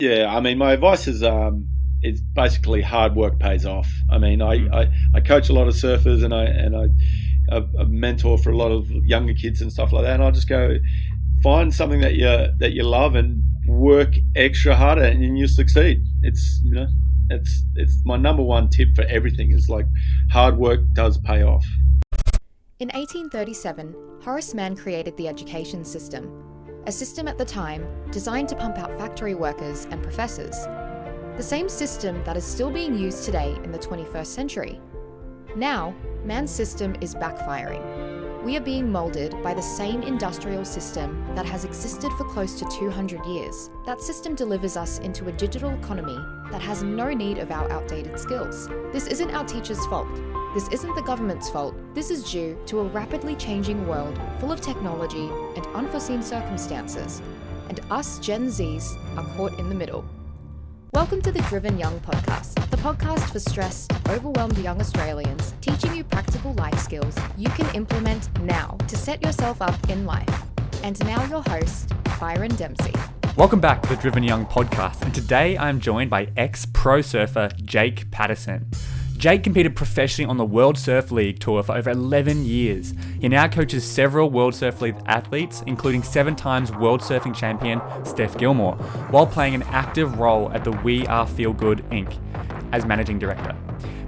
Yeah, I mean, my advice is basically hard work pays off. I mean, I coach a lot of surfers and I mentor for a lot of younger kids and stuff like that. And I just go find something that you love and work extra harder, and you succeed. It's my number one tip for everything is like hard work does pay off. In 1837, Horace Mann created the education system, a system at the time designed to pump out factory workers and professors. The same system that is still being used today in the 21st century. Now, Mann's system is backfiring. We are being moulded by the same industrial system that has existed for close to 200 years. That system delivers us into a digital economy that has no need of our outdated skills. This isn't our teachers' fault. This isn't the government's fault. This is due to a rapidly changing world full of technology and unforeseen circumstances. And us Gen Zs are caught in the middle. Welcome to the Driven Young podcast, the podcast for stressed, overwhelmed young Australians, teaching you practical life skills you can implement now to set yourself up in life. And now your host, Byron Dempsey. Welcome back to the Driven Young podcast, and today I'm joined by ex-pro surfer Jake Patterson. Jake competed professionally on the World Surf League Tour for over 11 years. He now coaches several World Surf League athletes, including 7 times World Surfing Champion Steph Gilmore, while playing an active role at the We Are Feel Good Inc. as managing director.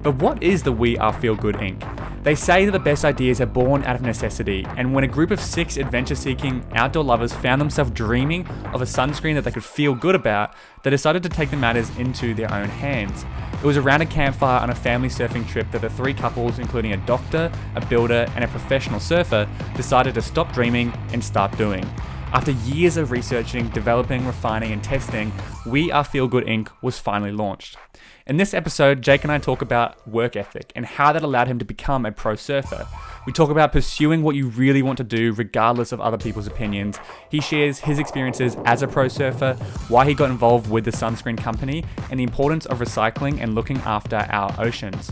But what is the We Are Feel Good Inc.? They say that the best ideas are born out of necessity, and when a group of 6 adventure-seeking outdoor lovers found themselves dreaming of a sunscreen that they could feel good about, they decided to take the matters into their own hands. It was around a campfire on a family surfing trip that the 3 couples, including a doctor, a builder, and a professional surfer, decided to stop dreaming and start doing. After years of researching, developing, refining, and testing, We Are Feel Good Inc. was finally launched. In this episode, Jake and I talk about work ethic and how that allowed him to become a pro surfer. We talk about pursuing what you really want to do regardless of other people's opinions. He shares his experiences as a pro surfer, why he got involved with the sunscreen company, and the importance of recycling and looking after our oceans.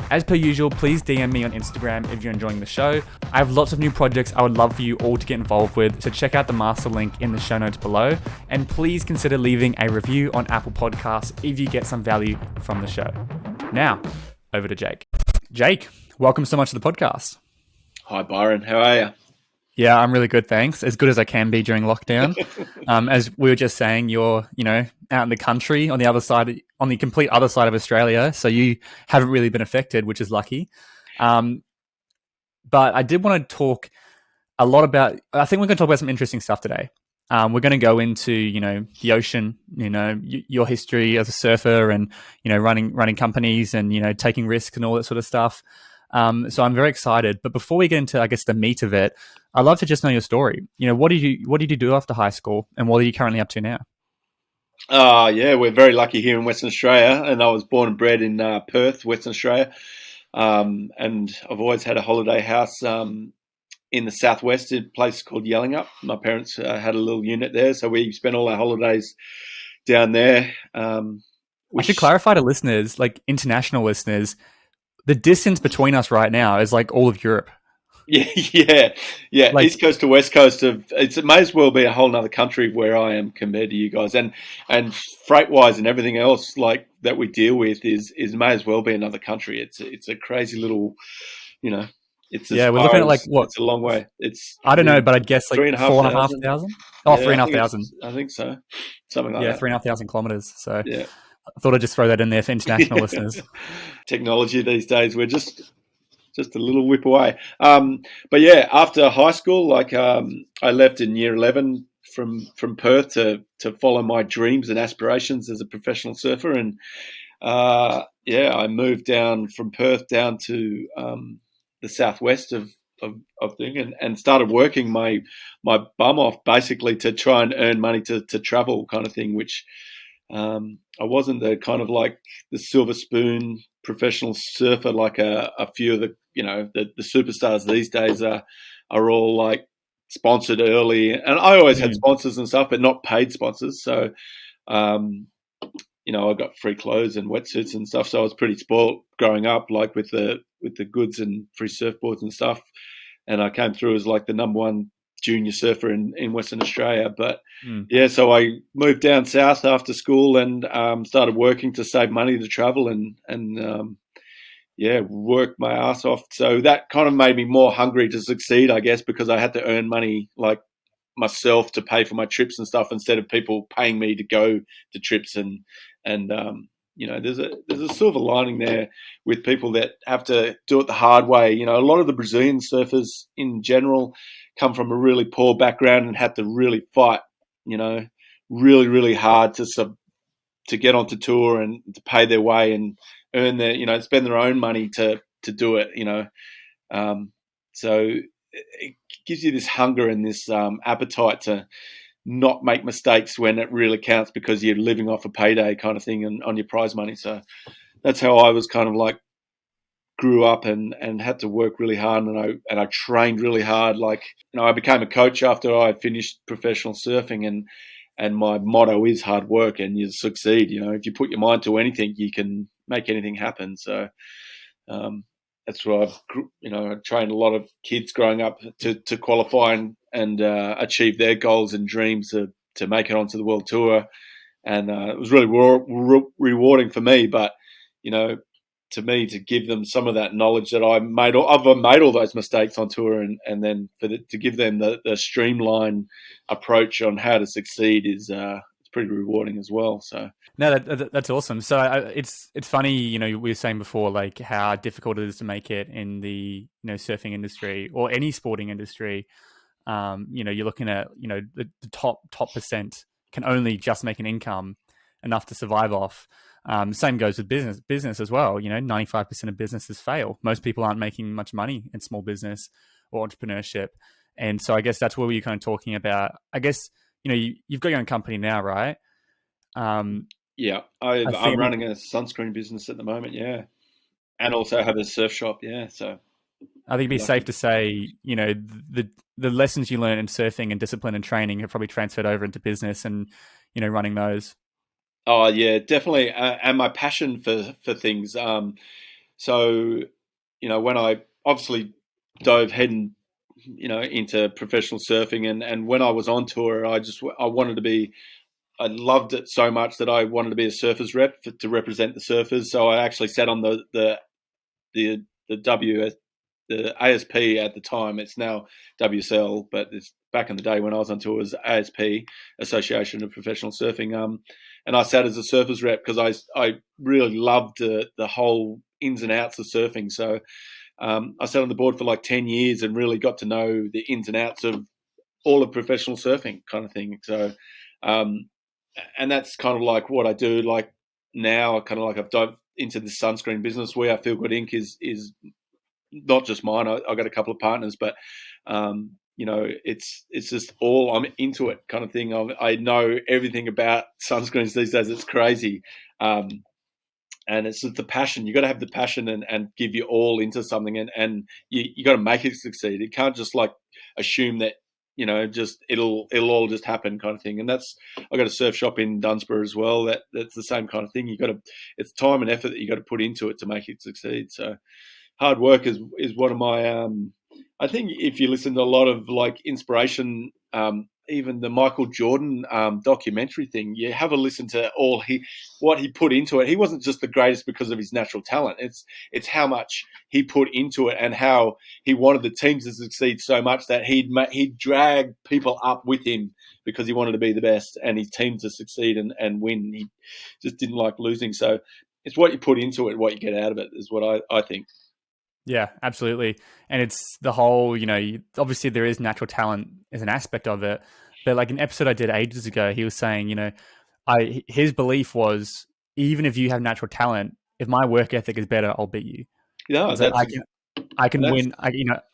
As per usual, please DM me on Instagram if you're enjoying the show. I have lots of new projects I would love for you all to get involved with, so check out the master link in the show notes below. And please consider leaving a review on Apple Podcasts if you get some value from the show. Now, over to Jake. Jake, welcome so much to the podcast. Hi, Byron. How are you? Yeah, I'm really good, thanks. As good as I can be during lockdown. As we were just saying, you're, out in the country on the other side, on the complete other side of Australia, so you haven't really been affected, which is lucky. But I did want to talk a lot about, I think we're going to talk about some interesting stuff today. We're going to go into, the ocean, your history as a surfer and, running companies and, taking risks and all that sort of stuff. So I'm very excited. But before we get into, I guess, the meat of it, I'd love to just know your story. What did you do after high school, and what are you currently up to now? Yeah, we're very lucky here in Western Australia, and I was born and bred in Perth, Western Australia. And I've always had a holiday house in the southwest, in a place called Yellingup. My parents had a little unit there, so we spent all our holidays down there. I should clarify to listeners, like international listeners, the distance between us right now is like all of Europe. Yeah. Like, East Coast to West Coast it may as well be a whole other country where I am compared to you guys, and freight wise and everything else like that we deal with is may as well be another country. It's a crazy little, it's we're looking at like what? It's a long way. I don't know, but I'd guess like 4,500. Oh, 3,500. I think so. Something like that. Yeah, 3,500 kilometers. So yeah. I thought I'd just throw that in there for international listeners. Technology these days, we're just a little whip away. But yeah, after high school, I left in year 11 from Perth to follow my dreams and aspirations as a professional surfer. And I moved down from Perth down to the southwest of thing and started working my bum off basically to try and earn money to travel kind of thing, which I wasn't the kind of like the silver spoon professional surfer like a few of the the superstars these days are all like sponsored early, and I always had sponsors and stuff, but not paid sponsors. So I got free clothes and wetsuits and stuff, so I was pretty spoiled growing up, like with the goods and free surfboards and stuff. And I came through as like the number one junior surfer in Western Australia. But Mm. yeah, so I moved down south after school and started working to save money to travel and worked my ass off. So that kind of made me more hungry to succeed, I guess, because I had to earn money like myself to pay for my trips and stuff instead of people paying me to go to trips and there's a silver lining there with people that have to do it the hard way. You know, a lot of the Brazilian surfers in general come from a really poor background and had to really fight, you know, really, really hard to get onto tour and to pay their way and earn their, you know, spend their own money to do it, you know. So it gives you this hunger and this appetite to not make mistakes when it really counts because you're living off a payday kind of thing and on your prize money. So that's how I was kind of like grew up and had to work really hard and I trained really hard. Like, you know, I became a coach after I finished professional surfing and my motto is hard work and you succeed. You know, if you put your mind to anything, you can make anything happen. So that's why I trained a lot of kids growing up to qualify and achieve their goals and dreams to make it onto the world tour. And it was really rewarding for me. But, you know, to me, to give them some of that knowledge that I've made all those mistakes on tour and then to give them the streamlined approach on how to succeed is it's pretty rewarding as well. So. No, that's awesome. So it's funny, you know, we were saying before, like how difficult it is to make it in the, you know, surfing industry or any sporting industry. You know, you're looking at, you know, the top percent can only just make an income enough to survive off. Same goes with business as well. You know, 95% of businesses fail. Most people aren't making much money in small business or entrepreneurship. And so I guess that's what we're kind of talking about. I guess, you know, you've got your own company now, right? Yeah, I'm running a sunscreen business at the moment, yeah, and also have a surf shop, yeah. So I think it'd be safe to say, you know, the lessons you learn in surfing and discipline and training have probably transferred over into business and, you know, running those. Oh yeah, definitely, and my passion for things. So you know, when I obviously dove heading, you know, into professional surfing, and when I was on tour, I wanted to be. I loved it so much that I wanted to be a surfers rep to represent the surfers. So I actually sat on the ASP at the time. It's now WSL, but it's back in the day when I was on tour, it was ASP, Association of Professional Surfing. And I sat as a surfers rep because I really loved the whole ins and outs of surfing. So I sat on the board for like 10 years and really got to know the ins and outs of all of professional surfing kind of thing. So and that's kind of like what I do. Like now, kind of like I've dived into the sunscreen business. where Feel Good Inc. is not just mine. I got a couple of partners, but you know, it's just all I'm into it kind of thing. I know everything about sunscreens these days. It's crazy, and it's just the passion. You got to have the passion and give you all into something, and you got to make it succeed. It can't just like assume that, you know, just it'll all just happen kind of thing. And that's, I got a surf shop in Dunsborough as well. That's the same kind of thing. It's time and effort that you got to put into it to make it succeed. So hard work is one of my, I think if you listen to a lot of like inspiration, even the Michael Jordan documentary thing, you have a listen to what he put into it. He wasn't just the greatest because of his natural talent. It's how much he put into it and how he wanted the teams to succeed so much that he'd drag people up with him because he wanted to be the best and his team to succeed and win. He just didn't like losing. So it's what you put into it, what you get out of it is what I think. Yeah, absolutely. And it's the whole, you know, obviously there is natural talent as an aspect of it. But like an episode I did ages ago, he was saying, you know, his belief was, even if you have natural talent, if my work ethic is better, I'll beat you. Yeah, So I can win. I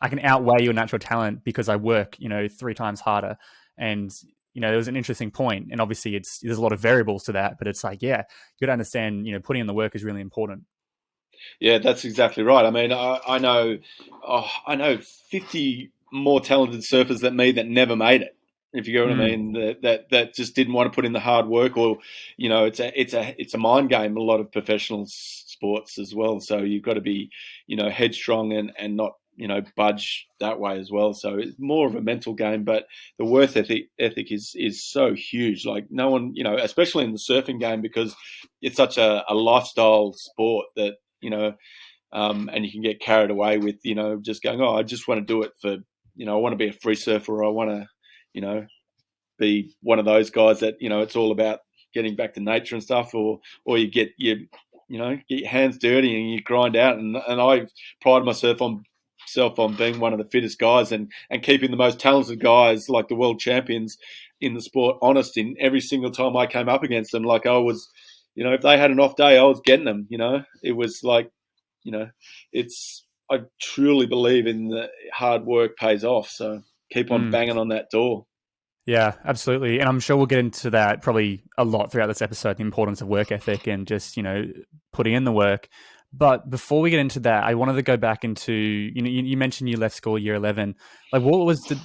can outweigh your natural talent because I work, you know, 3 times harder. And you know, there was an interesting point, and obviously there's a lot of variables to that. But it's like, yeah, you got to understand, you know, putting in the work is really important. Yeah, that's exactly right. I mean, I know 50 more talented surfers than me that never made it. If you get what I mean, that just didn't want to put in the hard work, or you know, it's a mind game. A lot of professional sports as well. So you've got to be, you know, headstrong and not budge that way as well. So it's more of a mental game, but the work ethic is so huge. Like no one, especially in the surfing game, because it's such a lifestyle sport that, and you can get carried away with, just going, oh, I just want to do it for, I want to be a free surfer, or I want to, be one of those guys that, it's all about getting back to nature and stuff, or you get your hands dirty and you grind out. And I pride myself on being one of the fittest guys and keeping the most talented guys, like the world champions in the sport, honest in every single time I came up against them. Like I was, if they had an off day, I was getting them. It was like, I truly believe in the hard work pays off. So keep on banging on that door. Yeah, absolutely. And I'm sure we'll get into that probably a lot throughout this episode, the importance of work ethic and just, putting in the work. But before we get into that, I wanted to go back into, you mentioned you left school year 11. Like, what was the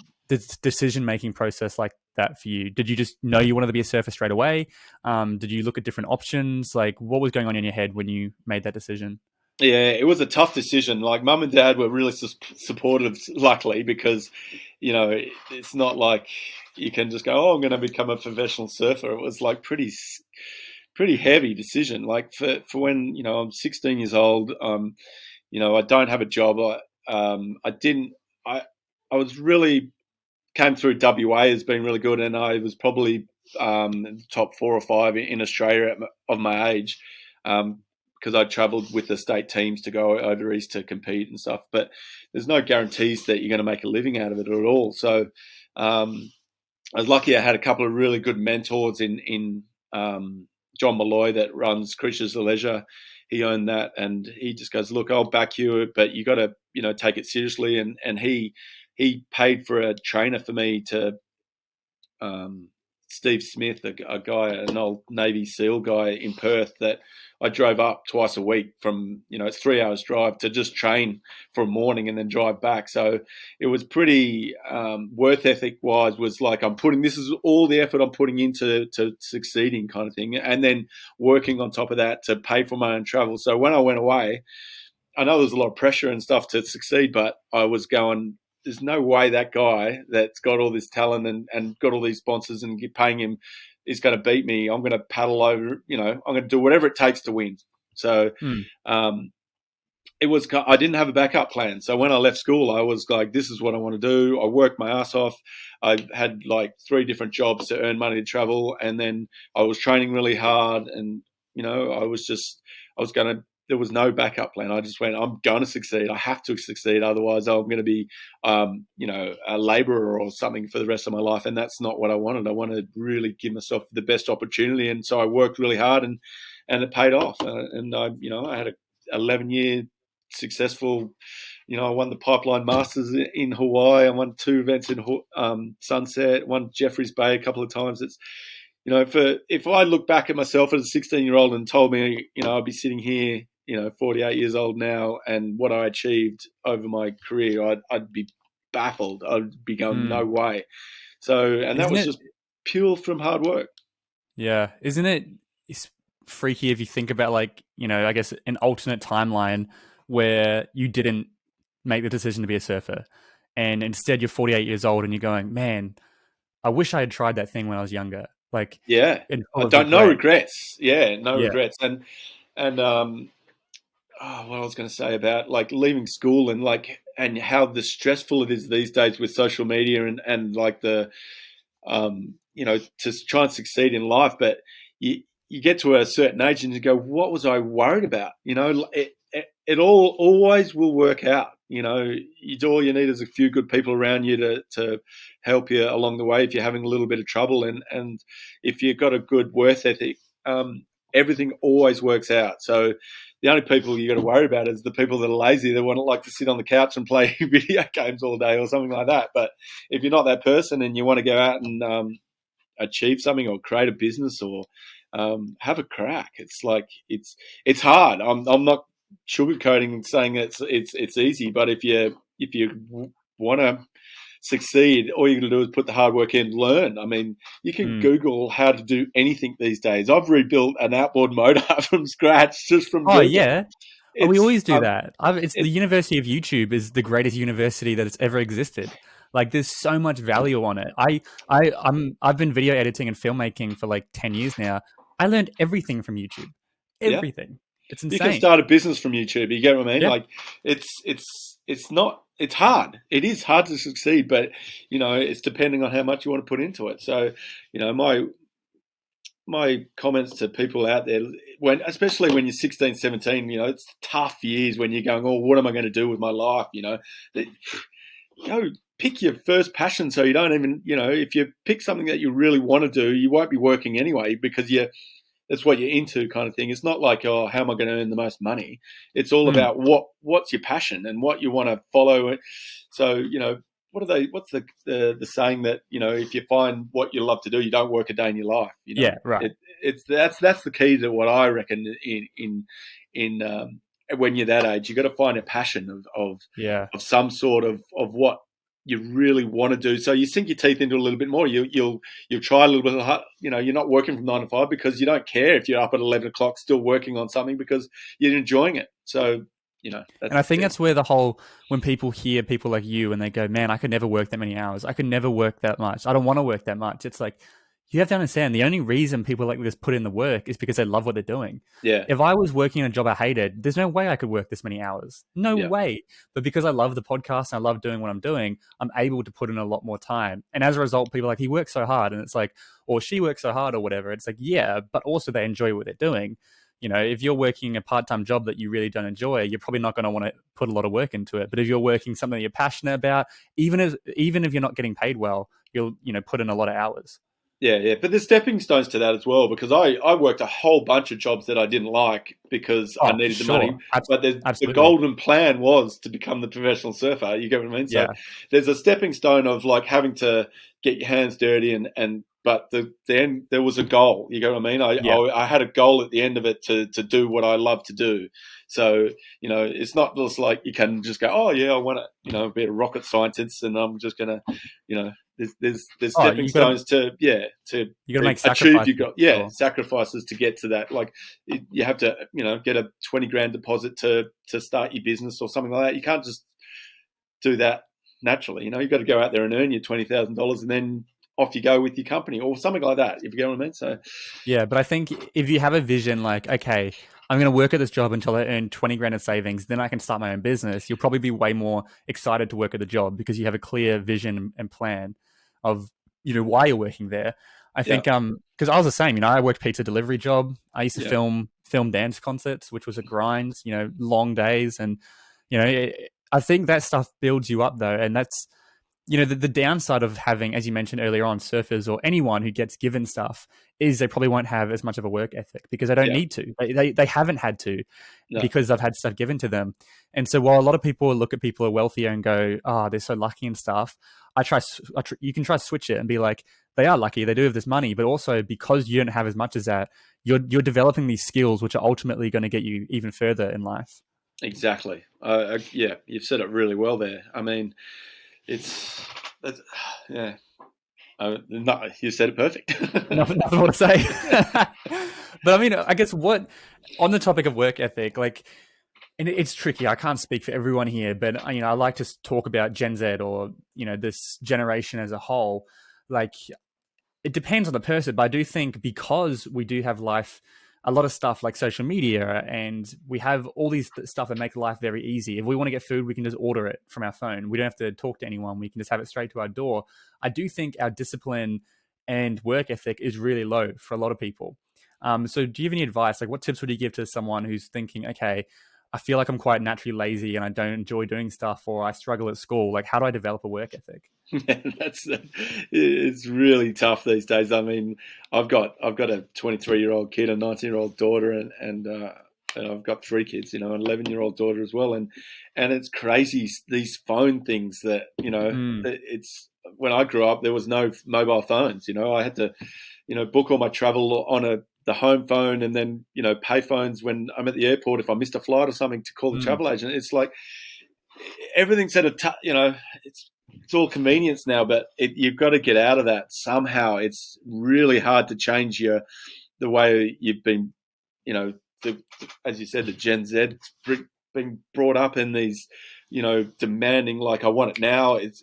decision-making process like that for you? Did you just know you wanted to be a surfer straight away? Did you look at different options? Like, what was going on in your head when you made that decision? Yeah, it was a tough decision. Like mum and dad were really supportive, luckily, because, it's not like you can just go, oh, I'm going to become a professional surfer. It was like pretty heavy decision. Like for when, I'm 16 years old, I don't have a job. I was really came through WA as being really good. And I was probably top 4 or 5 in Australia of my age. Because I travelled with the state teams to go over east to compete and stuff. But there's no guarantees that you're going to make a living out of it at all. So I was lucky I had a couple of really good mentors in John Malloy that runs Creatures of Leisure. He owned that, and he just goes, look, I'll back you, but you got to, take it seriously. And he paid for a trainer for me to Steve Smith, a guy, an old Navy SEAL guy in Perth that I drove up twice a week from, it's 3 hours drive to just train for a morning and then drive back. So it was pretty worth ethic wise was like, this is all the effort I'm putting into succeeding kind of thing. And then working on top of that to pay for my own travel. So when I went away, I know there's a lot of pressure and stuff to succeed, but I was going, there's no way that guy that's got all this talent and got all these sponsors and paying him is going to beat me. I'm going to paddle over, I'm going to do whatever it takes to win. So I didn't have a backup plan. So when I left school, I was like, this is what I want to do. I worked my ass off. I had like 3 different jobs to earn money to travel. And then I was training really hard. And, there was no backup plan. I just went, I'm going to succeed. I have to succeed. Otherwise, I'm going to be, a laborer or something for the rest of my life. And that's not what I wanted. I wanted to really give myself the best opportunity. And so I worked really hard and it paid off. I had a 11-year successful, I won the Pipeline Masters in Hawaii. I won 2 events in Sunset, won Jeffreys Bay a couple of times. It's, if I look back at myself as a 16-year-old and told me, I'd be sitting here, 48 years old now, and what I achieved over my career, I'd be baffled. I'd be going, no way. So, and that was just pure from hard work. Yeah. Isn't it freaky if you think about like, I guess an alternate timeline where you didn't make the decision to be a surfer and instead you're 48 years old and you're going, man, I wish I had tried that thing when I was younger. Like, yeah, no regrets. Yeah, no regrets. And what I was going to say about like leaving school and how the stressful it is these days with social media and like the, to try and succeed in life. But you get to a certain age and you go, what was I worried about? It all always will work out. All you need is a few good people around you to help you along the way if you're having a little bit of trouble. And if you've got a good work ethic, everything always works out. So the only people you got to worry about is the people that are lazy, that want to like to sit on the couch and play video games all day or something like that. But if you're not that person and you want to go out and achieve something or create a business or have a crack, it's like it's hard. I'm not sugarcoating and saying it's easy, but if you want to succeed, all you got to do is put the hard work in, learn. I mean, you can Google how to do anything these days. I've rebuilt an outboard motor from scratch just from Google. Yeah. We it's always do that. It's the it, University of YouTube is the greatest university that has ever existed. Like, there's so much value on it. I've been video editing and filmmaking for like 10 years now. I learned everything from YouTube. yeah. Everything. It's You can insane. start a business from YouTube. You get what I mean? Yeah. Like it's not it's hard. It is hard to succeed, but it's depending on how much you want to put into it. So, my comments to people out there, especially when you're 16, 17, it's tough years when you're going, oh, what am I going to do with my life? That, go pick your first passion, so you don't even, if you pick something that you really want to do, you won't be working anyway because that's what you're into, kind of thing. It's not like, oh, how am I going to earn the most money? It's all Mm. about what's your passion and what you want to follow. So, what's the saying that, if you find what you love to do, you don't work a day in your life. Yeah, right. That's the key to what I reckon in when you're that age. You got to find a passion of Yeah. some sort of what you really want to do. So you sink your teeth into it a little bit more. You'll try a little bit hard. You're not working from 9 to 5 because you don't care if you're up at 11 o'clock still working on something because you're enjoying it. So, And I think that's where when people hear people like you and they go, man, I could never work that many hours. I could never work that much. I don't want to work that much. It's like, you have to understand the only reason people like this put in the work is because they love what they're doing. Yeah. If I was working in a job I hated, there's no way I could work this many hours. No way. But because I love the podcast and I love doing what I'm doing, I'm able to put in a lot more time. And as a result, people are like, he works so hard. And it's like, or she works so hard or whatever. It's like, yeah, but also they enjoy what they're doing. If you're working a part-time job that you really don't enjoy, you're probably not going to want to put a lot of work into it. But if you're working something you're passionate about, even if you're not getting paid well, you'll put in a lot of hours. Yeah. But there's stepping stones to that as well, because I worked a whole bunch of jobs that I didn't like because I needed the money. But the golden plan was to become the professional surfer. You get what I mean? So there's a stepping stone of like having to get your hands dirty but then there was a goal. You get what I mean? I had a goal at the end of it to do what I love to do. So, it's not just like you can just go, oh, yeah, I want to, be a rocket scientist and I'm just going to, there's stepping stones to you got to make sacrifices. Sacrifices to get to that. Like you have to, get a 20 grand deposit to start your business or something like that. You can't just do that naturally. You've got to go out there and earn your $20,000 and then off you go with your company or something like that, if you get what I mean. So, yeah, but I think if you have a vision like, okay, I'm going to work at this job until I earn 20 grand in savings, then I can start my own business, you'll probably be way more excited to work at the job because you have a clear vision and plan of, why you're working there. I think, because I was the same, I worked pizza delivery job. I used to film dance concerts, which was a grind, long days. And, I think that stuff builds you up though. And that's, the downside of having, as you mentioned earlier on, surfers or anyone who gets given stuff is they probably won't have as much of a work ethic because they don't need to. They haven't had to because they've had stuff given to them. And so while a lot of people look at people who are wealthier and go, oh, they're so lucky and stuff, you can try to switch it and be like, they are lucky, they do have this money, but also because you don't have as much as that, you're developing these skills which are ultimately going to get you even further in life. Exactly. You've said it really well there. I mean, you said it perfect. Nothing more to say. But I mean, I guess on the topic of work ethic, like, and it's tricky. I can't speak for everyone here, but I like to talk about Gen Z or this generation as a whole. Like, it depends on the person, but I do think because we do have a lot of stuff like social media, and we have all these stuff that make life very easy. If we want to get food, we can just order it from our phone. We don't have to talk to anyone. We can just have it straight to our door. I do think our discipline and work ethic is really low for a lot of people. So do you have any advice? Like, what tips would you give to someone who's thinking, okay, I feel like I'm quite naturally lazy and I don't enjoy doing stuff, or I struggle at school. Like, how do I develop a work ethic? It's really tough these days. I mean, I've got a 23-year-old kid, a 19-year-old daughter, and I've got 3 kids, an 11-year-old daughter as well. And it's crazy, these phone things that, it's when I grew up, there was no mobile phones. I had to, book all my travel on the home phone, and then, pay phones when I'm at the airport if I missed a flight or something to call the travel agent. It's like everything's at it's all convenience now, but you've got to get out of that somehow. It's really hard to change the way you've been, as you said, the Gen Z being brought up in these, demanding, like, I want it now. It's,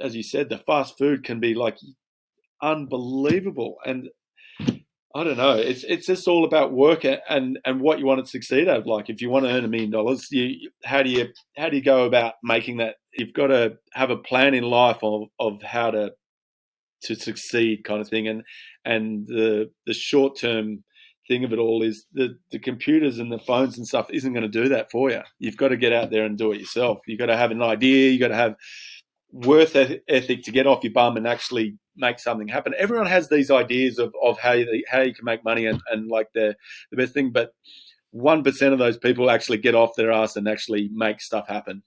as you said, the fast food can be like unbelievable. And I don't know. It's just all about work and what you want to succeed at. Like, if you want to earn $1 million, how do you go about making that? You've got to have a plan in life of how to succeed, kind of thing. And the short term thing of it all is the computers and the phones and stuff isn't going to do that for you. You've got to get out there and do it yourself. You've got to have an idea. You've got to have worth ethic to get off your bum and actually make something happen. Everyone has these ideas of how you can make money and like the best thing, but 1% of those people actually get off their ass and actually make stuff happen.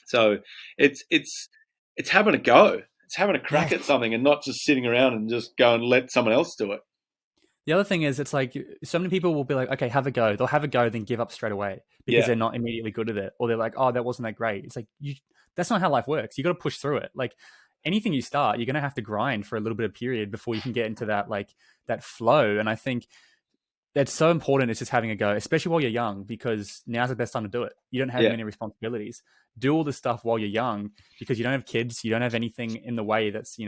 So it's having a go. It's having a crack at something and not just sitting around and just go and let someone else do it. The other thing is, it's like so many people will be like, okay, have a go. They'll have a go, then give up straight away because they're not immediately good at it. Or they're like, oh, that wasn't that great. It's like, that's not how life works. You got to push through it. Like anything you start, you're going to have to grind for a little bit of period before you can get into that, like that flow. And I think that's so important. It's just having a go, especially while you're young, because now's the best time to do it. You don't have many responsibilities. Do all this stuff while you're young because you don't have kids. You don't have anything in the way that's,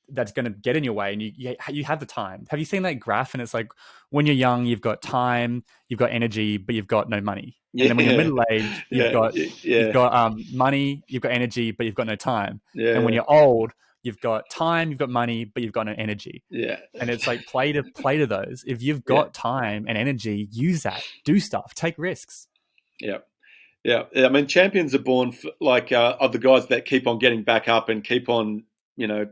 that's going to get in your way, and you have the time. Have you seen that graph? And it's like, when you're young, you've got time, you've got energy, but you've got no money. And then when you're middle aged, you've got money, you've got energy, but you've got no time. And when you're old, you've got time, you've got money, but you've got no energy. And it's like play to those. If you've got time and energy, use that. Do stuff. Take risks. Yeah. I mean, champions are born of the guys that keep on getting back up and keep on,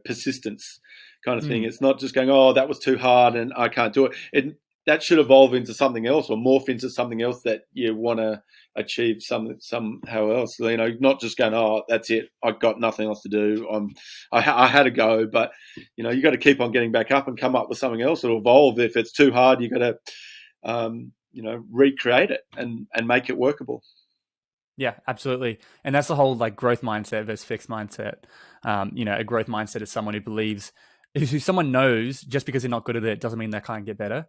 persistence kind of thing. It's not just going, oh, that was too hard and I can't do it. That should evolve into something else or morph into something else that you want to achieve somehow else. Not just going, oh, that's it, I've got nothing else to do. I had to go, but you got to keep on getting back up and come up with something else. It'll evolve. If it's too hard, you got to recreate it and make it workable. Yeah, absolutely. And that's the whole like growth mindset versus fixed mindset. A growth mindset is someone who believes, who someone knows just because they're not good at it doesn't mean they can't get better.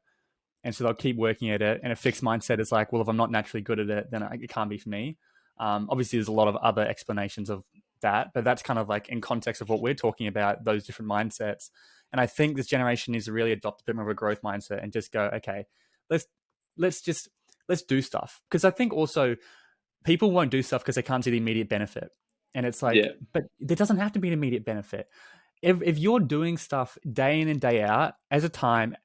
And so they'll keep working at it. And a fixed mindset is like, well, if I'm not naturally good at it, then it can't be for me. Obviously, there's a lot of other explanations of that, but that's kind of like in context of what we're talking about, those different mindsets. And I think this generation needs to really adopt a bit more of a growth mindset and just go, okay, let's do stuff. Because I think also people won't do stuff because they can't see the immediate benefit. And it's like, but there doesn't have to be an immediate benefit. If you're doing stuff day in and day out over time,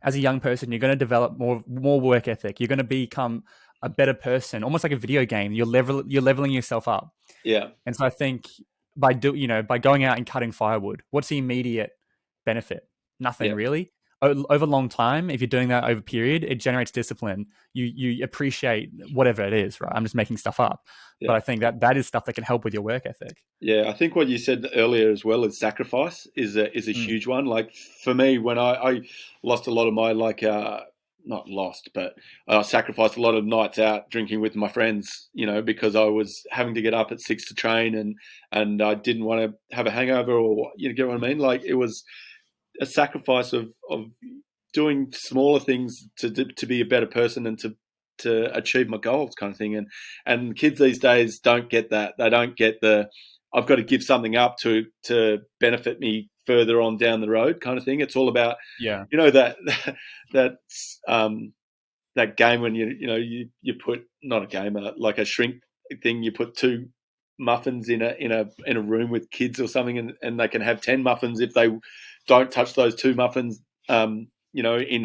as a young person, you're going to develop more work ethic. You're going to become a better person, almost like a video game. You're leveling yourself up. Yeah. And so I think by going out and cutting firewood, what's the immediate benefit? Nothing really. Over a long time, if you're doing that over a period, it generates discipline. You appreciate whatever it is, right? I'm just making stuff up. But I think that is stuff that can help with your work ethic. Yeah, I think what you said earlier as well is sacrifice is a huge one. Like for me, when I lost a lot of my not lost, but I sacrificed a lot of nights out drinking with my friends, because I was having to get up at 6 to train and I didn't want to have a hangover or, get what I mean? Like it was a sacrifice of doing smaller things to be a better person and to achieve my goals kind of thing. And kids these days don't get that. They don't get I've got to give something up to benefit me further on down the road kind of thing. It's all about, that game when you put, not a game, like a shrink thing, you put 2 muffins in a room with kids or something and they can have 10 muffins if they don't touch those 2 muffins in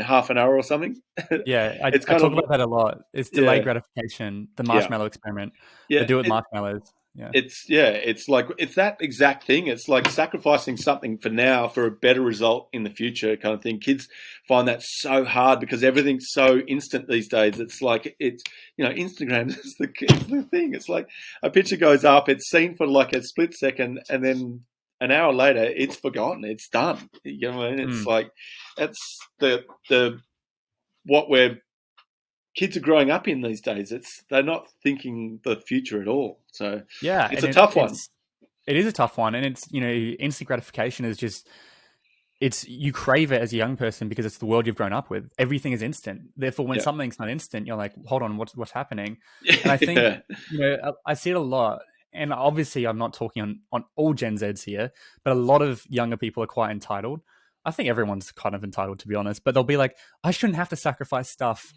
half an hour or something. I talk about that a lot. It's delayed gratification, the marshmallow experiment. They do it with marshmallows. It's that exact thing. It's like sacrificing something for now for a better result in the future kind of thing. Kids find that so hard because everything's so instant these days. It's like Instagram is the thing. It's like a picture goes up, it's seen for like a split second, and then an hour later it's forgotten. It's done. You know what I mean? It's like that's the what kids are growing up in these days. They're not thinking the future at all. So it's a tough one. It is a tough one. And it's, instant gratification is just, it's you crave it as a young person because it's the world you've grown up with. Everything is instant. Therefore, when Yeah. something's not instant, you're like, hold on, what's happening? And I think Yeah. I see it a lot. And obviously, I'm not talking on all Gen Zs here, but a lot of younger people are quite entitled. I think everyone's kind of entitled, to be honest. But they'll be like, I shouldn't have to sacrifice stuff.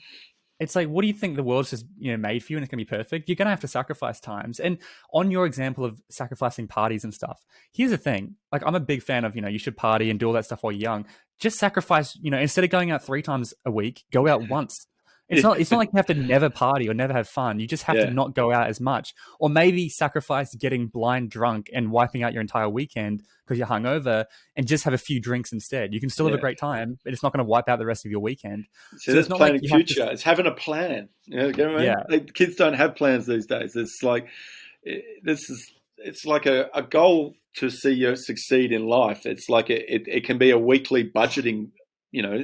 It's like, what do you think the world's just made for you and it's gonna be perfect? You're gonna have to sacrifice times. And on your example of sacrificing parties and stuff, here's the thing. Like, I'm a big fan of you should party and do all that stuff while you're young. Just sacrifice. Instead of going out 3 times a week, go out once. It's not like you have to never party or never have fun. You just have to Yeah. not go out as much, or maybe sacrifice getting blind drunk and wiping out your entire weekend because you're hungover, and just have a few drinks instead. You can still have a Yeah. great time, but it's not going to wipe out the rest of your weekend. So So it's that's not like planning you have future. to. It's having a plan. Get what I mean? Yeah, Like, kids don't have plans these days. It's like it's like a goal to see you succeed in life. It's like it can be a weekly budgeting.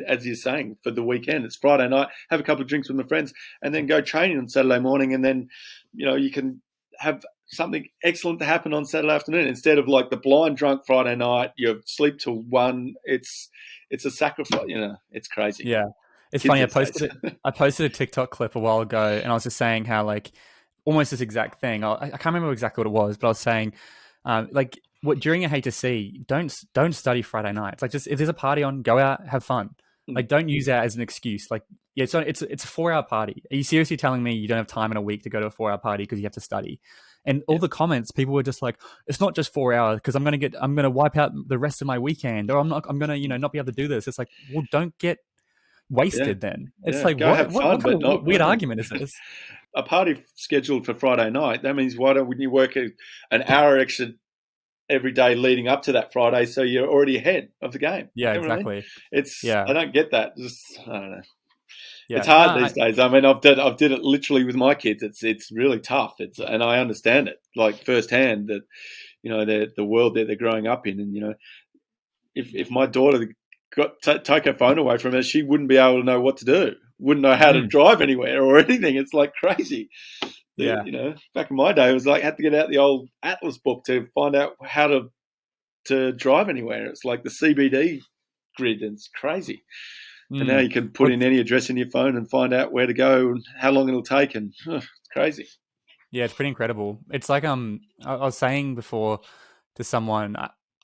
As you're saying, for the weekend, it's Friday night, have a couple of drinks with my friends, and then go training on Saturday morning, and then you can have something excellent to happen on Saturday afternoon instead of like the blind drunk Friday night. You sleep till 1. It's a sacrifice. It's crazy. yeah. It's Kids funny. these days. I posted a TikTok clip a while ago, and I was just saying how, like, almost this exact thing. I can't remember exactly what it was, but I was saying, like, what during a HSC, don't study Friday nights. Like, just if there's a party on, go out, have fun. Like, don't use that as an excuse. Like, yeah, it's a 4-hour party. Are you seriously telling me you don't have time in a week to go to a 4-hour party because you have to study? And all the comments, people were just like, it's not just 4 hours because I'm gonna wipe out the rest of my weekend, or I'm gonna not be able to do this. It's like, well, don't get wasted then. It's like, Go have fun, what kind but of not weird working. argument is this? A party scheduled for Friday night. That means why don't you work an hour extra every day leading up to that Friday, so you're already ahead of the game? Yeah, You know what I mean? exactly. I don't get that. I don't know. Yeah. It's hard these days. I mean, I've did it literally with my kids. It's really tough. And I understand it like firsthand that the world that they're growing up in, and if my daughter take her phone away from her, she wouldn't be able to know what to do. Wouldn't know how to drive anywhere or anything. It's like crazy. Yeah. Back in my day, it was like I had to get out the old atlas book to find out how to drive anywhere. It's like the CBD grid, and it's crazy. And now you can put in any address in your phone and find out where to go and how long it'll take, and it's crazy. Yeah, it's pretty incredible. It's like I was saying before to someone,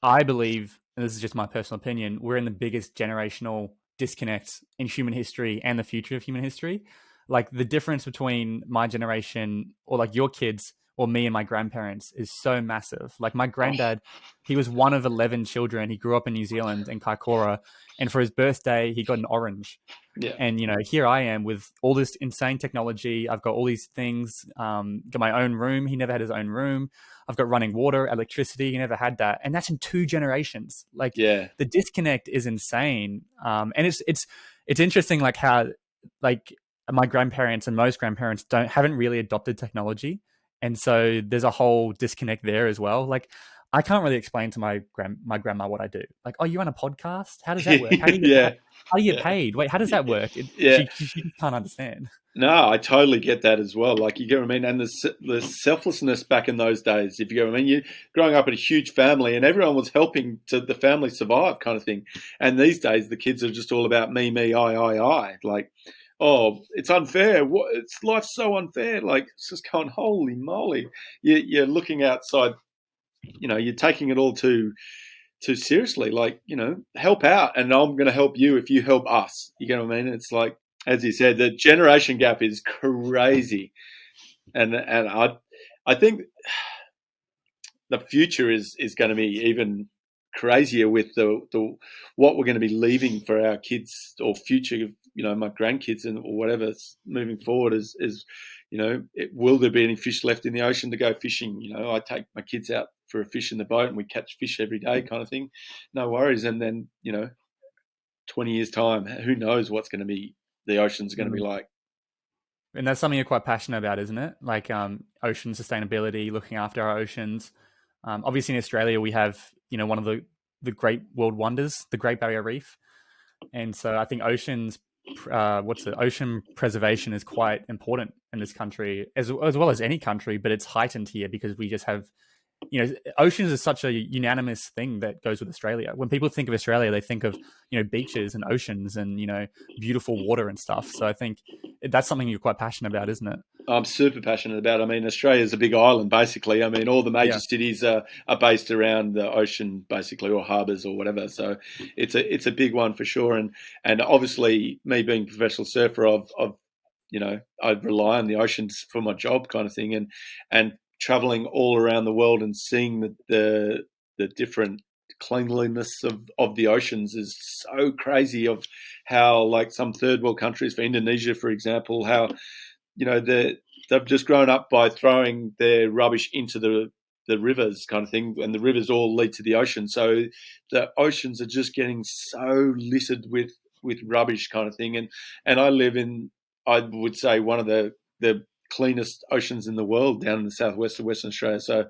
I believe, and this is just my personal opinion, we're in the biggest generational disconnect in human history and the future of human history. Like, the difference between my generation or like your kids or me and my grandparents is so massive. Like, my granddad, he was one of 11 children. He grew up in New Zealand in Kaikoura, and for his birthday, he got an orange. Yeah. And, here I am with all this insane technology. I've got all these things, got my own room. He never had his own room. I've got running water, electricity. He never had that. And that's in 2 generations. Like, the disconnect is insane. And it's interesting, like, how, like, my grandparents and most grandparents haven't really adopted technology. And so there's a whole disconnect there as well. Like, I can't really explain to my grandma what I do. Like, oh, you on a podcast? How does that work? How do you get paid? Wait, how does that work? She can't understand. No, I totally get that as well. Like, you get what I mean? And the selflessness back in those days, if you get what I mean, you growing up in a huge family and everyone was helping to the family survive, kind of thing. And these days, the kids are just all about me, I. Like, oh, it's unfair. Life's so unfair. Like, it's just going, holy moly. You're looking outside, you're taking it all too seriously. Like, help out, and I'm going to help you if you help us. You get what I mean? It's like, as you said, the generation gap is crazy. And I think the future is going to be even crazier with the what we're going to be leaving for our kids or future, my grandkids or whatever moving forward is will there be any fish left in the ocean to go fishing? I take my kids out for a fish in the boat and we catch fish every day, kind of thing. No worries. And then 20 years time, who knows what's going to be the ocean's going to be like. And that's something you're quite passionate about, isn't it? Like, ocean sustainability, looking after our oceans. Obviously in Australia we have one of the great world wonders, the Great Barrier Reef. And so I think ocean preservation is quite important in this country, as well as any country, but it's heightened here because we just have oceans is such a unanimous thing that goes with Australia. When people think of Australia, they think of, beaches and oceans and, beautiful water and stuff. So I think that's something you're quite passionate about, isn't it? I'm super passionate about. I mean, Australia's a big island, basically. I mean, all the major Yeah. cities are based around the ocean, basically, or harbours or whatever. So it's a big one for sure. And obviously, me being a professional surfer, I rely on the oceans for my job, kind of thing, and traveling all around the world and seeing the different cleanliness of the oceans is so crazy. Of how, like, some third world countries, for Indonesia, for example, how they've just grown up by throwing their rubbish into the rivers, kind of thing, and the rivers all lead to the ocean. So the oceans are just getting so littered with rubbish, kind of thing. And I live in, I would say, one of the cleanest oceans in the world, down in the southwest of Western Australia. So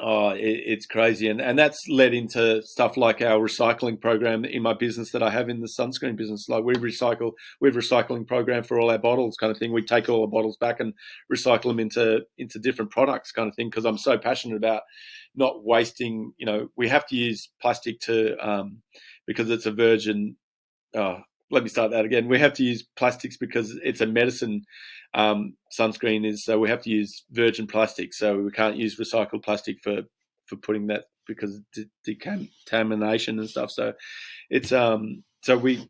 it's crazy, and that's led into stuff like our recycling program in my business that I have in the sunscreen business. Like, we have a recycling program for all our bottles, kind of thing. We take all our bottles back and recycle them into different products, kind of thing, because I'm so passionate about not wasting. We have to use plastic because it's a virgin. Let me start that again. We have to use plastics because it's a medicine. Sunscreen is, so we have to use virgin plastic. So we can't use recycled plastic for putting that, because of decontamination and stuff. So it's so we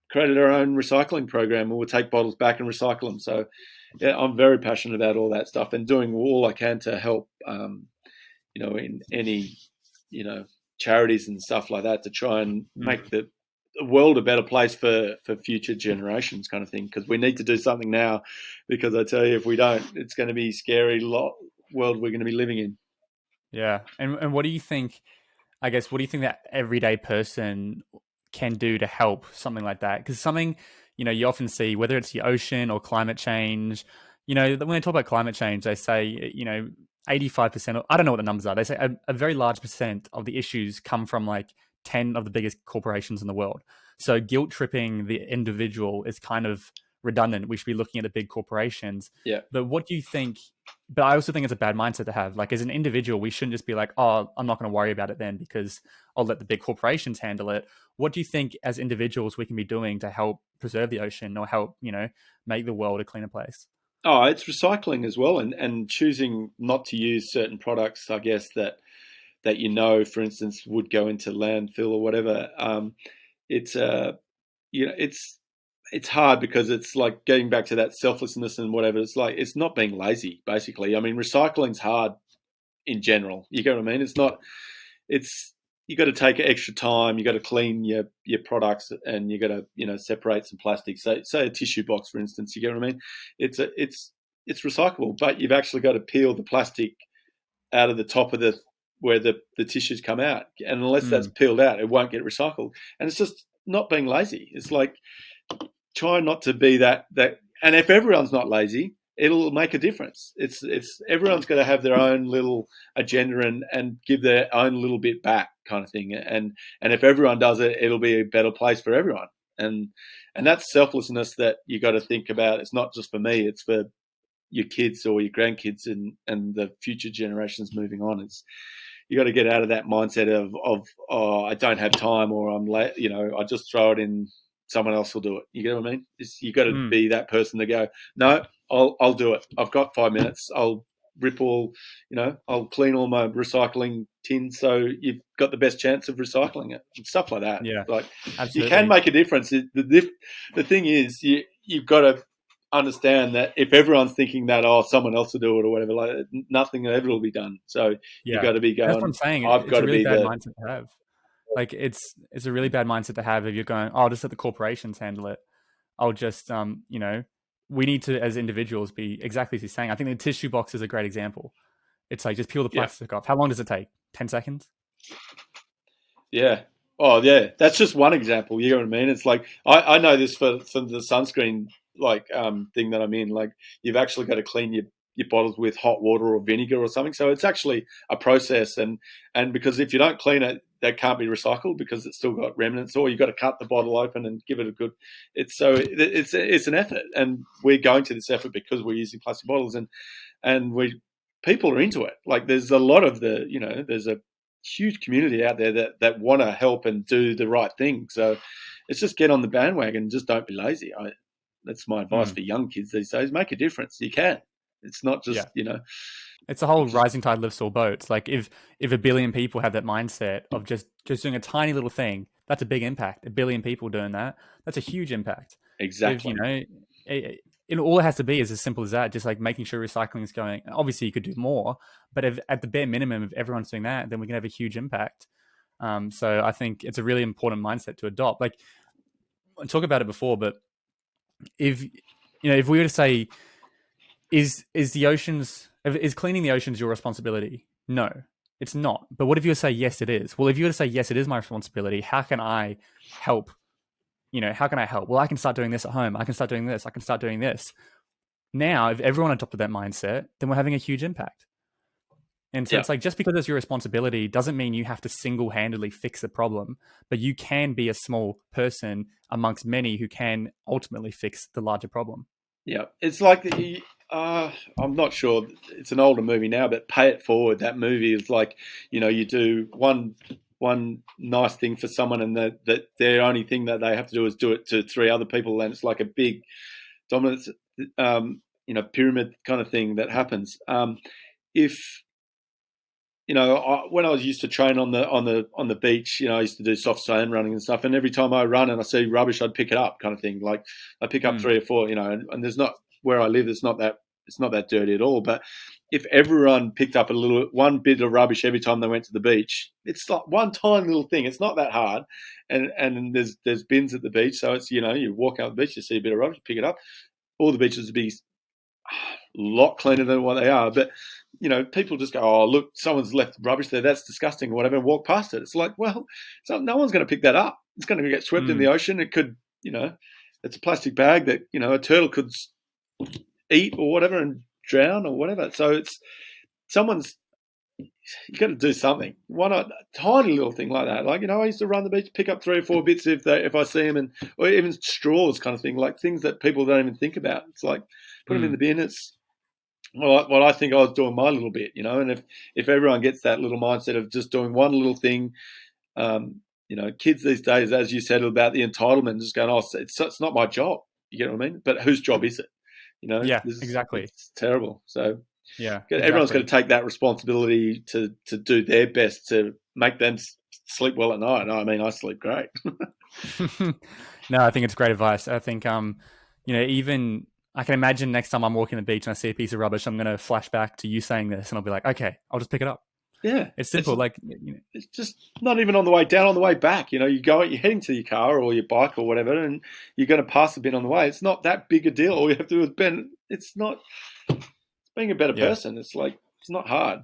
created our own recycling program, and we'll take bottles back and recycle them. So yeah, I'm very passionate about all that stuff and doing all I can to help. In any charities and stuff like that, to try and make the world a better place for future generations, kind of thing, because we need to do something now, because I tell you, if we don't, it's going to be a scary world we're going to be living in. Yeah. And what do you think, I guess, what do you think that everyday person can do to help something like that? Because something, you often see, whether it's the ocean or climate change, when they talk about climate change, they say, 85%, I don't know what the numbers are. They say a very large percent of the issues come from like 10 of the biggest corporations in the world. So guilt tripping the individual is kind of redundant. We should be looking at the big corporations. Yeah. But what do you think? But I also think it's a bad mindset to have. Like, as an individual, we shouldn't just be like, oh, I'm not going to worry about it then because I'll let the big corporations handle it. What do you think as individuals we can be doing to help preserve the ocean or help, make the world a cleaner place? Oh, it's recycling as well, and choosing not to use certain products, I guess, that for instance, would go into landfill or whatever. It's it's hard, because it's like getting back to that selflessness and whatever. It's like, it's not being lazy, basically. I mean, recycling's hard in general. You get what I mean? You got to take extra time. You got to clean your products, and you got to separate some plastic. So, say a tissue box, for instance. You get what I mean? It's recyclable, but you've actually got to peel the plastic out of the top of where the tissues come out, and unless that's peeled out, it won't get recycled. And it's just not being lazy. It's like, try not to be that. And if everyone's not lazy, it'll make a difference. It's everyone's got to have their own little agenda and give their own little bit back, kind of thing. And if everyone does it, it'll be a better place for everyone. And that's selflessness that you got to think about. It's not just for me; it's for your kids or your grandkids and the future generations moving on. You got to get out of that mindset of I don't have time, or I'm late. I just throw it in. Someone else will do it. You get what I mean? You got to be that person to go, no, I'll do it. I've got 5 minutes. I'll rip I'll clean all my recycling tins, so you've got the best chance of recycling it and stuff like that. Yeah, like, absolutely. You can make a difference. The thing is, you've got to understand that if everyone's thinking that, someone else will do it or whatever, like, nothing ever will be done. So you've got to be going. That's what I'm saying. I've got a really to be bad mindset to have. Like, it's a really bad mindset to have if you're going, I'll just let the corporations handle it. I'll just, we need to, as individuals, be exactly as you're saying. I think the tissue box is a great example. It's like, just peel the plastic off. How long does it take? 10 seconds? Yeah. Oh, yeah. That's just one example. You know what I mean? It's like, I know this for the sunscreen, thing that I'm in. Like, you've actually got to clean your bottles with hot water or vinegar or something. So it's actually a process. And because if you don't clean it, that can't be recycled because it's still got remnants, or you've got to cut the bottle open and give it a good. It's an effort, and we're going to this effort because we're using plastic bottles, and we people are into it. Like there's a lot of there's a huge community out there that want to help and do the right thing. So it's just get on the bandwagon. Just don't be lazy. That's my advice for young kids these days. Make a difference. You can. It's not just, It's a whole rising tide lifts all boats. Like if a billion people have that mindset of just doing a tiny little thing, that's a big impact. A billion people doing that, that's a huge impact. Exactly. All it has to be is as simple as that. Just like making sure recycling is going. Obviously, you could do more, but if, at the bare minimum, if everyone's doing that, then we can have a huge impact. So I think it's a really important mindset to adopt. Like I talked about it before, but if we were to say, is cleaning the oceans your responsibility? No, it's not. But what if you were to say yes, it is? Well, if you were to say yes, it is my responsibility, how can I help? How can I help? Well, I can start doing this at home. I can start doing this. I can start doing this. Now, if everyone adopted that mindset, then we're having a huge impact. And so it's like, just because it's your responsibility doesn't mean you have to single-handedly fix the problem, but you can be a small person amongst many who can ultimately fix the larger problem. Yeah, it's like I'm not sure. It's an older movie now, but Pay It Forward. That movie is like, you do one nice thing for someone, and that their only thing that they have to do is do it to 3 other people, and it's like a big dominance, pyramid kind of thing that happens. When I was used to train on the beach, I used to do soft sand running and stuff. And every time I run and I see rubbish, I'd pick it up, kind of thing. Like I pick up 3 or 4, and there's not where I live. It's not that dirty at all. But if everyone picked up one bit of rubbish every time they went to the beach, it's like one tiny little thing. It's not that hard. And there's bins at the beach, so it's you walk out the beach, you see a bit of rubbish, you pick it up. All the beaches would be a lot cleaner than what they are, but people just go, oh, look, someone's left rubbish there, that's disgusting or whatever, and walk past it. It's like, well, no one's going to pick that up. It's going to get swept in the ocean. It could, it's a plastic bag that, a turtle could eat or whatever and drown or whatever. So it's you got to do something. Why not a tiny little thing like that? Like, I used to run the beach, pick up 3 or 4 bits if I see them, or even straws kind of thing, like things that people don't even think about. It's like, put them in the bin. It's, well, I think I was doing my little bit, and if everyone gets that little mindset of just doing one little thing, kids these days, as you said about the entitlement, just going, oh, it's not my job. You get what I mean? But whose job is it? Yeah, exactly. It's terrible. So yeah, everyone's got to take that responsibility to do their best to make them sleep well at night. I mean, I sleep great. No, I think it's great advice. I think, even I can imagine next time I'm walking the beach and I see a piece of rubbish, I'm going to flash back to you saying this, and I'll be like, okay, I'll just pick it up. Yeah, it's simple. It's just not even on the way down, on the way back. You're heading to your car or your bike or whatever, and you're going to pass the bin on the way. It's not that big a deal. All you have to do is bend. It's being a better person. It's like, it's not hard.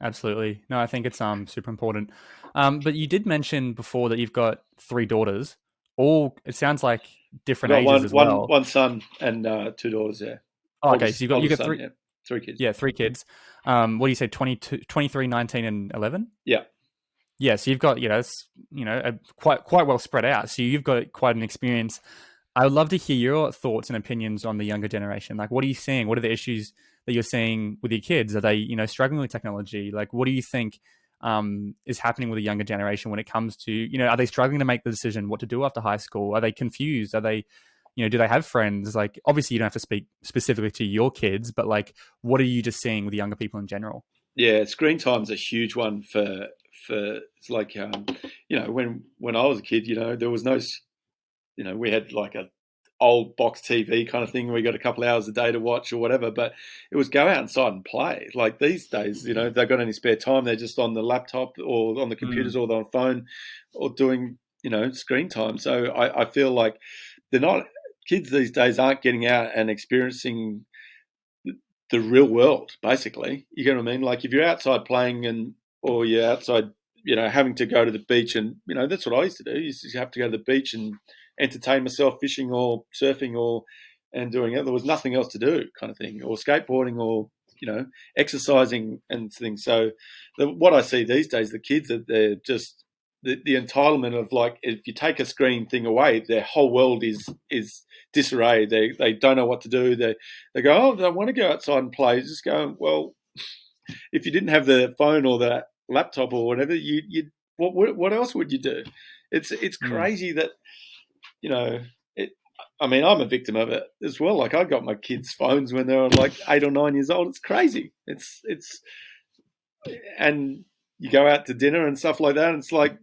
Absolutely. No, I think it's super important. But you did mention before that you've got 3 daughters. All, it sounds like, different ages as well. One son and 2 daughters. Yeah. Oh, okay, so you got 3. Yeah. 3 kids. Yeah, 3 kids. What do you say? 22, 23, 19, and 11. Yeah. Yeah. So you've got quite well spread out. So you've got quite an experience. I would love to hear your thoughts and opinions on the younger generation. Like, what are you seeing? What are the issues that you're seeing with your kids? Are they struggling with technology? Like, what do you think is happening with the younger generation when it comes to are they struggling to make the decision what to do after high school? Are they confused? Are they do they have friends? Like, obviously you don't have to speak specifically to your kids, but like, what are you just seeing with the younger people in general? Yeah, screen time's a huge one for it's like when I was a kid, there was no, we had like a old box TV kind of thing. We got a couple of hours a day to watch or whatever, but it was go outside and play. Like these days, if they've got any spare time, they're just on the laptop or on the computers or they're on phone or doing, screen time. So I feel like kids these days aren't getting out and experiencing the real world, basically. You get what I mean? Like if you're outside playing or you're outside, having to go to the beach and, that's what I used to do. You have to go to the beach and entertain myself fishing or surfing and doing it. There was nothing else to do, kind of thing, or skateboarding or exercising and things. So what I see these days, the kids, they're just the entitlement of, like, if you take a screen thing away, their whole world is disarray. They don't know what to do. They go, oh, they want to go outside and play. Just go, well, if you didn't have the phone or the laptop or whatever, you what else would you do? It's Mm. crazy that, you know, it. I mean, I'm a victim of it as well. Like, I got my kids' phones when they were like 8 or 9 years old. It's crazy. And you go out to dinner and stuff like that, and it's like,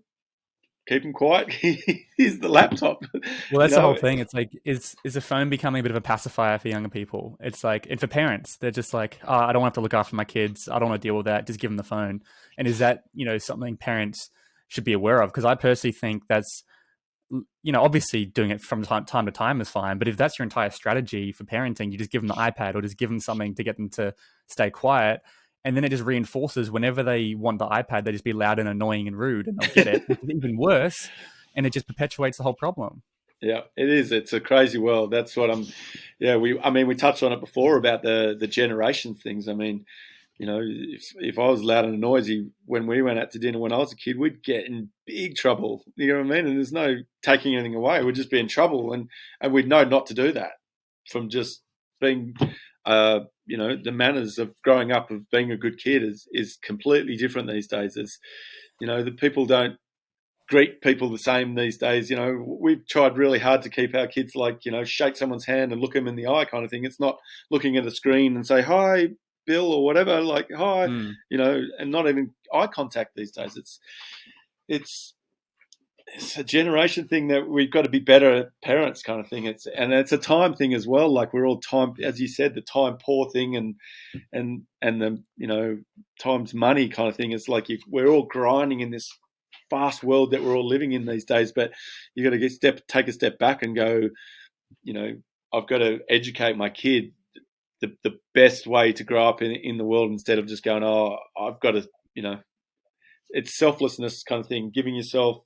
keep them quiet. Here's the laptop. Well, You that's the whole know, thing. It's like, is a phone becoming a bit of a pacifier for younger people? It's like, and for parents, they're just like, oh, I don't have to look after my kids. I don't want to deal with that. Just give them the phone. And is that, something parents should be aware of? Because I personally think that's, obviously doing it from time to time is fine. But if that's your entire strategy for parenting, you just give them the iPad or just give them something to get them to stay quiet. And then it just reinforces whenever they want the iPad, they just be loud and annoying and rude and they'll get it, which is even worse. And it just perpetuates the whole problem. yeah, it is. It's a crazy world. That's what I'm. Yeah, we touched on it before about the generation things. I mean, if I was loud and noisy when we went out to dinner when I was a kid, we'd get in big trouble. You know what I mean? And there's no taking anything away. We'd just be in trouble, and we'd know not to do that from just being. The manners of growing up, of being a good kid, is completely different these days. It's, the people don't greet people the same these days. We've tried really hard to keep our kids like, shake someone's hand and look them in the eye kind of thing. It's not looking at a screen and say, hi, Bill, or whatever, like, hi, Mm. and not even eye contact these days. It's a generation thing that we've got to be better at parents kind of thing. It's a time thing as well. Like, we're all time, as you said, the time poor thing and the, time's money kind of thing. It's like we're all grinding in this fast world that we're all living in these days, but you got to take a step back and go, I've got to educate my kid the best way to grow up in the world, instead of just going, oh, I've got to, it's selflessness kind of thing, giving yourself,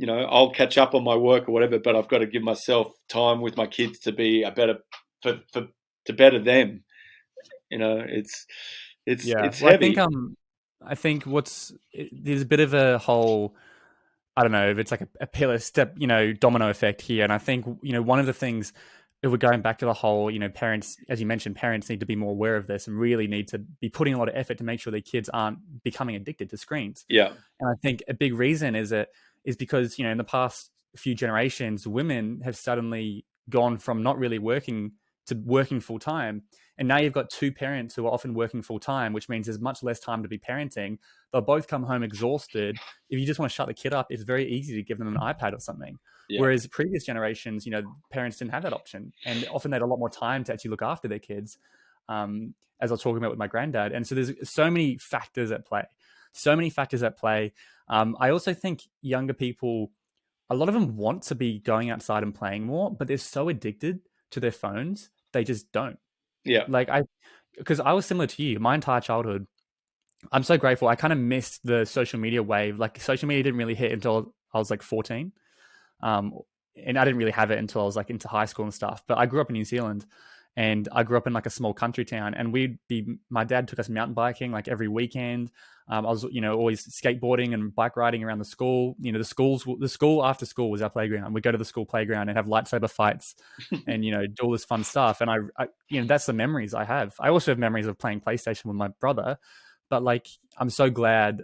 I'll catch up on my work or whatever, but I've got to give myself time with my kids to be a better, to better them. It's Yeah. Well, heavy. I think there's a bit of a whole, I don't know if it's like a pillar step, domino effect here. And I think, one of the things, if we're going back to the whole, parents, as you mentioned, parents need to be more aware of this and really need to be putting a lot of effort to make sure their kids aren't becoming addicted to screens. Yeah. And I think a big reason is because, in the past few generations, women have suddenly gone from not really working to working full time. And now you've got two parents who are often working full time, which means there's much less time to be parenting. They'll both come home exhausted. If you just want to shut the kid up, it's very easy to give them an iPad or something. Yeah. Whereas previous generations, parents didn't have that option. And often they had a lot more time to actually look after their kids, as I was talking about with my granddad. And so there's so many factors at play. I also think younger people, a lot of them want to be going outside and playing more, but they're so addicted to their phones, they just don't. Yeah. Because I was similar to you, my entire childhood. I'm so grateful. I kind of missed the social media wave. Like, social media didn't really hit until I was like 14. And I didn't really have it until I was like into high school and stuff. But I grew up in New Zealand, and I grew up in like a small country town, and my dad took us mountain biking like every weekend. I was, always skateboarding and bike riding around the school. The school after school was our playground. We'd go to the school playground and have lightsaber fights and, do all this fun stuff. And I that's the memories I have. I also have memories of playing PlayStation with my brother, but like, I'm so glad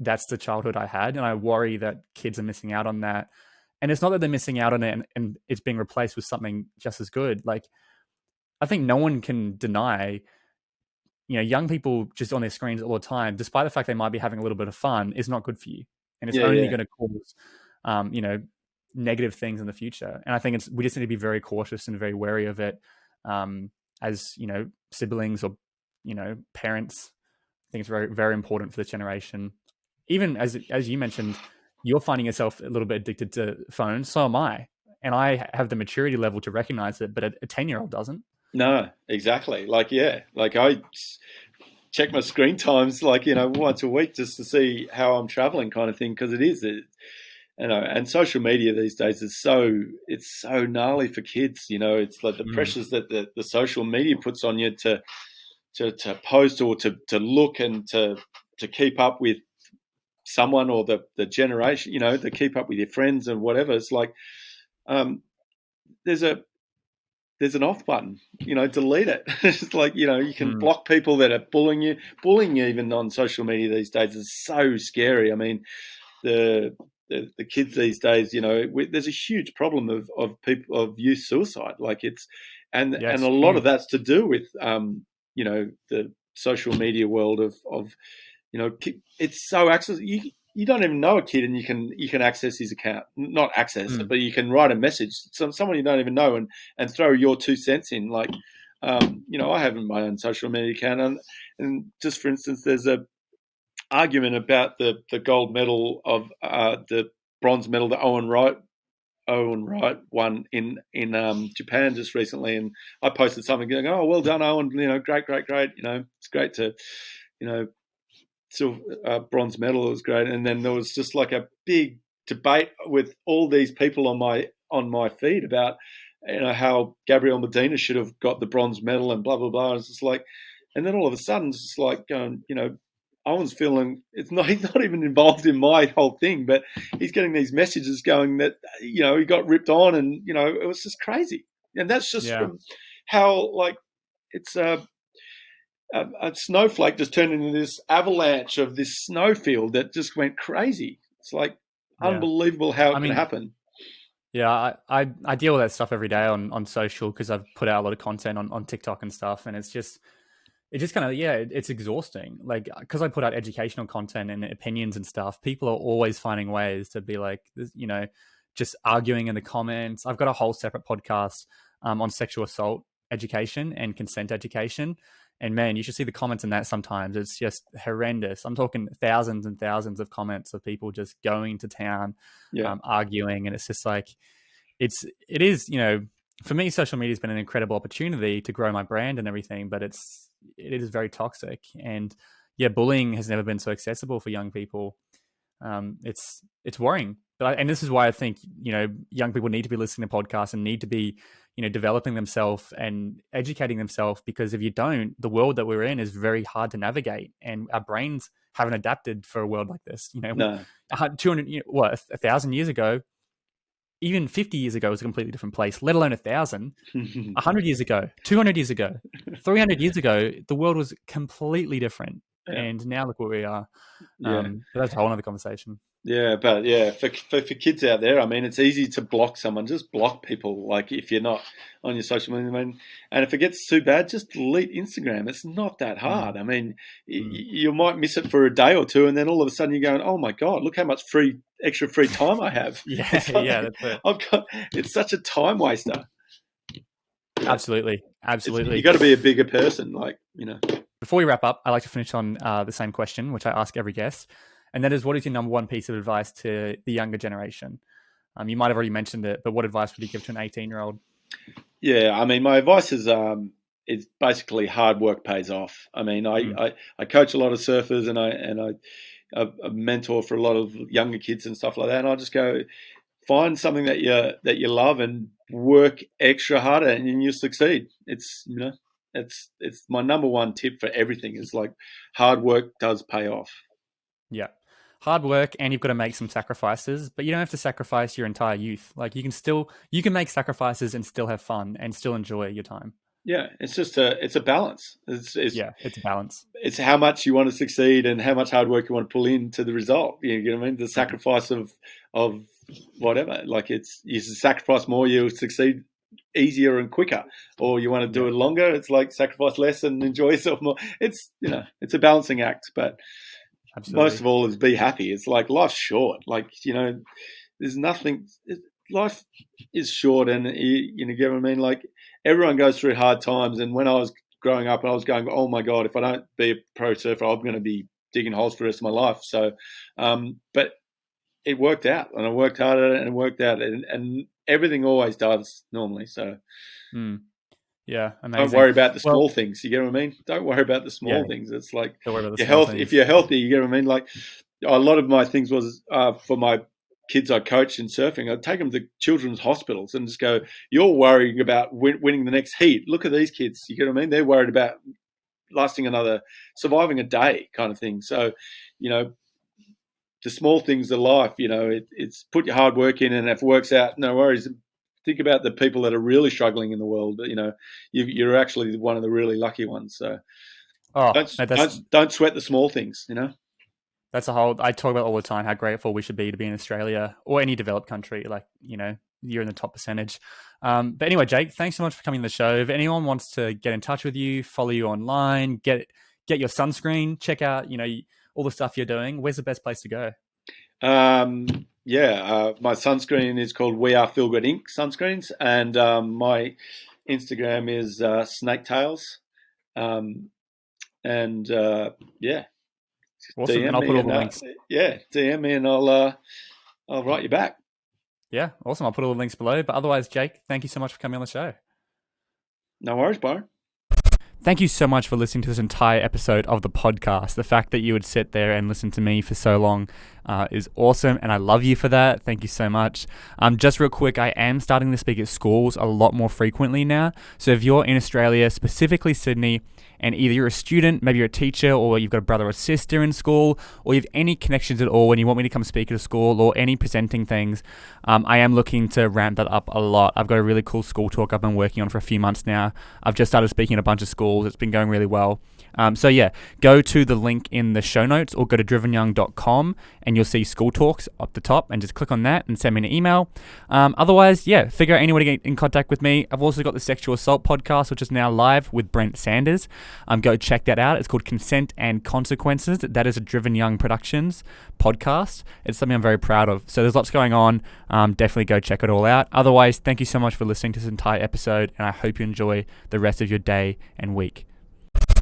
that's the childhood I had. And I worry that kids are missing out on that. And it's not that they're missing out on it and it's being replaced with something just as good. Like, I think no one can deny, young people just on their screens all the time, despite the fact they might be having a little bit of fun, is not good for you. And it's only going to cause, negative things in the future. And I think we just need to be very cautious and very wary of it, as, siblings or, parents. I think it's very, very important for this generation. Even as you mentioned, you're finding yourself a little bit addicted to phones. So am I. And I have the maturity level to recognize it, but a 10-year-old doesn't. No, exactly. Like, yeah, like I check my screen times, like, once a week just to see how I'm traveling kind of thing. Cause and social media these days it's so gnarly for kids. It's like the pressures that the social media puts on you to post or to look and to keep up with someone or the generation, to keep up with your friends and whatever. It's like, there's there's an off button, delete it. It's like, you can block people that are bullying you. Bullying even on social media these days is so scary. I mean, the kids these days, there's a huge problem of people, of youth suicide. Like and a lot huge. of that's to do with, the social media world of it's so access. You don't even know a kid, and you can access his account, not access it, but you can write a message to someone you don't even know and throw your 2 cents in. Like, I have my own social media account, and just for instance, there's a argument about the gold medal of the bronze medal that Owen Wright won in Japan just recently, and I posted something going, "Oh, well done, Owen! Great. It's great to, silver, bronze medal. It was great." And then there was just like a big debate with all these people on my feed about how Gabriel Medina should have got the bronze medal and blah blah blah. It's just like, and then all of a sudden it's just like going, Owen's feeling he's not even involved in my whole thing, but he's getting these messages going that he got ripped on, and it was just crazy. And that's just from how it's a snowflake just turned into this avalanche of this snowfield that just went crazy. It's like unbelievable how it can happen. Yeah, I deal with that stuff every day on social, because I've put out a lot of content on TikTok and stuff, and it's just kind of, it's exhausting. Like, because I put out educational content and opinions and stuff, people are always finding ways to be like, just arguing in the comments. I've got a whole separate podcast on sexual assault education and consent education. And man, you should see the comments in that sometimes. It's just horrendous. I'm talking thousands and thousands of comments of people just going to town, arguing. And it's just like, it is, for me, social media has been an incredible opportunity to grow my brand and everything, but it is very toxic. And bullying has never been so accessible for young people. It's worrying. And this is why I think, young people need to be listening to podcasts and need to be, developing themselves and educating themselves, because if you don't, the world that we're in is very hard to navigate, and our brains haven't adapted for a world like this. 200, 1,000 years ago, even 50 years ago was a completely different place, let alone 1,000. 100 years ago, 200 years ago, 300 years ago, the world was completely different. Yeah. And now look where we are. But that's a whole other conversation. Yeah, but for kids out there, I mean, it's easy to block someone. Just block people. Like, if you're not on your social media, and if it gets too bad, just delete Instagram. It's not that hard. I mean, you might miss it for a day or two, and then all of a sudden you're going, "Oh my God, look how much extra free time I have." That's it. It's such a time waster. Absolutely. You got to be a bigger person, Before we wrap up, I like to finish on the same question, which I ask every guest. And that is, what is your number one piece of advice to the younger generation? You might have already mentioned it, but what advice would you give to an 18-year-old? Yeah, I mean, my advice is basically hard work pays off. I mean, I coach a lot of surfers, and I'm a mentor for a lot of younger kids and stuff like that. And I just go, find something that you love and work extra harder, and you'll succeed. It's my number one tip for everything. Is like, hard work does pay off. Yeah. Hard work, and you've got to make some sacrifices, but you don't have to sacrifice your entire youth. Like, you can make sacrifices and still have fun and still enjoy your time. Yeah, it's just it's a balance. It's a balance. It's how much you want to succeed and how much hard work you want to pull into the result. You know what I mean? The sacrifice of whatever. Like, you sacrifice more, you'll succeed easier and quicker. Or you want to do it longer, it's like sacrifice less and enjoy yourself more. It's it's a balancing act, but absolutely. Most of all is be happy. It's like, life's short. Like, there's nothing. Life is short, and you get what I mean. Like, everyone goes through hard times. And when I was growing up, I was going, "Oh my God, if I don't be a pro surfer, I'm going to be digging holes for the rest of my life." So, but it worked out, and I worked hard at it, and it worked out, and everything always does normally. So. Yeah, amazing. Don't worry about the small things. You get what I mean? Don't worry about the small things. It's like your health. Things. If you're healthy, you get what I mean? Like, a lot of my things was for my kids I coach in surfing. I'd take them to children's hospitals and just go, "You're worrying about winning the next heat. Look at these kids." You get what I mean? They're worried about surviving a day kind of thing. So, the small things of life, it's put your hard work in, and if it works out, no worries. think about the people that are really struggling in the world. You know, you're actually one of the really lucky ones. So don't sweat the small things. You know. That's I talk about all the time how grateful we should be to be in Australia or any developed country. Like, you know, you're in the top percentage. But anyway, Jake, thanks so much for coming to the show. If anyone wants to get in touch with you, follow you online, get your sunscreen, check out, you know, all the stuff you're doing, where's the best place to go? My sunscreen is called We Are Feel Good Inc. sunscreens, and my Instagram is Snaketails. Awesome. DM and I'll put all the links. DM me and I'll write you back. Yeah, awesome. I'll put all the links below. But otherwise, Jake, thank you so much for coming on the show. No worries, Byron. Thank you so much for listening to this entire episode of the podcast. The fact that you would sit there and listen to me for so long is awesome, and I love you for that. Thank you so much. Just real quick, I am starting to speak at schools a lot more frequently now. So if you're in Australia, specifically Sydney, and either you're a student, maybe you're a teacher, or you've got a brother or sister in school, or you have any connections at all and you want me to come speak at a school or any presenting things, I am looking to ramp that up a lot. I've got a really cool school talk I've been working on for a few months now. I've just started speaking at a bunch of schools. It's been going really well. Go to the link in the show notes or go to drivenyoung.com and you'll see school talks up the top, and just click on that and send me an email. Figure out any way to get in contact with me. I've also got the Sexual Assault podcast, which is now live with Brent Sanders. Go check that out. It's called Consent and Consequences. That is a Driven Young Productions podcast. It's something I'm very proud of. So there's lots going on. Definitely go check it all out. Otherwise, thank you so much for listening to this entire episode, and I hope you enjoy the rest of your day and week.